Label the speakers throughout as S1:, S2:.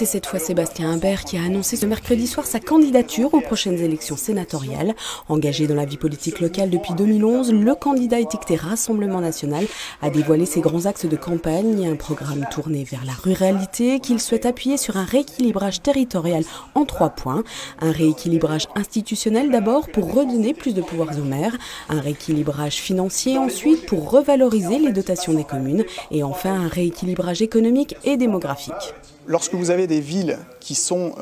S1: C'est cette fois Sébastien Imbert qui a annoncé ce mercredi soir sa candidature aux prochaines élections sénatoriales. Engagé dans la vie politique locale depuis 2011, le candidat étiqueté Rassemblement National a dévoilé ses grands axes de campagne, un programme tourné vers la ruralité qu'il souhaite appuyer sur un rééquilibrage territorial en 3 points. Un rééquilibrage institutionnel d'abord pour redonner plus de pouvoirs aux maires, un rééquilibrage financier ensuite pour revaloriser les dotations des communes et enfin un rééquilibrage économique et démographique.
S2: Lorsque vous avez des villes qui sont,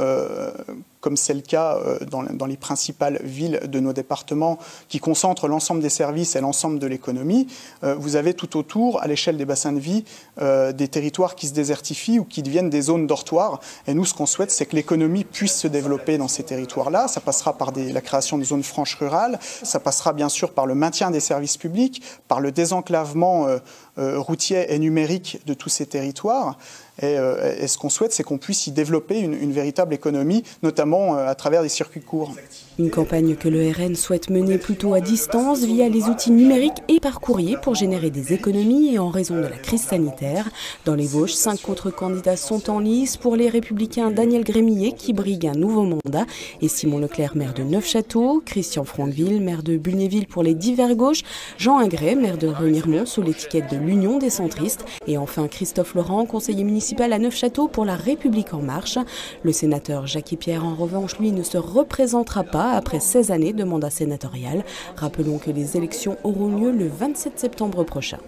S2: comme c'est le cas dans les principales villes de nos départements, qui concentrent l'ensemble des services et l'ensemble de l'économie, vous avez tout autour, à l'échelle des bassins de vie, des territoires qui se désertifient ou qui deviennent des zones dortoirs. Et nous, ce qu'on souhaite, c'est que l'économie puisse se développer dans ces territoires-là. Ça passera par la création de zones franches rurales, ça passera bien sûr par le maintien des services publics, par le désenclavement routier et numérique de tous ces territoires. Et ce qu'on souhaite, c'est qu'on puisse y développer une véritable économie, notamment à travers des circuits courts.
S1: Une campagne que le RN souhaite mener plutôt à distance via les outils numériques et par courrier pour générer des économies et en raison de la crise sanitaire. Dans les Vosges, 5 autres candidats sont en lice pour les Républicains Daniel Grémillet qui brigue un nouveau mandat et Simon Leclerc, maire de Neufchâteau, Christian Franqueville, maire de Bulnéville pour les Divers Gauches, Jean Ingret, maire de Remiremont sous l'étiquette de l'Union des centristes et enfin Christophe Laurent, conseiller municipal à Neufchâteau pour la République en marche. Le sénateur Jackie Pierre, en revanche, lui, ne se représentera pas après 16 années de mandat sénatorial. Rappelons que les élections auront lieu le 27 septembre prochain.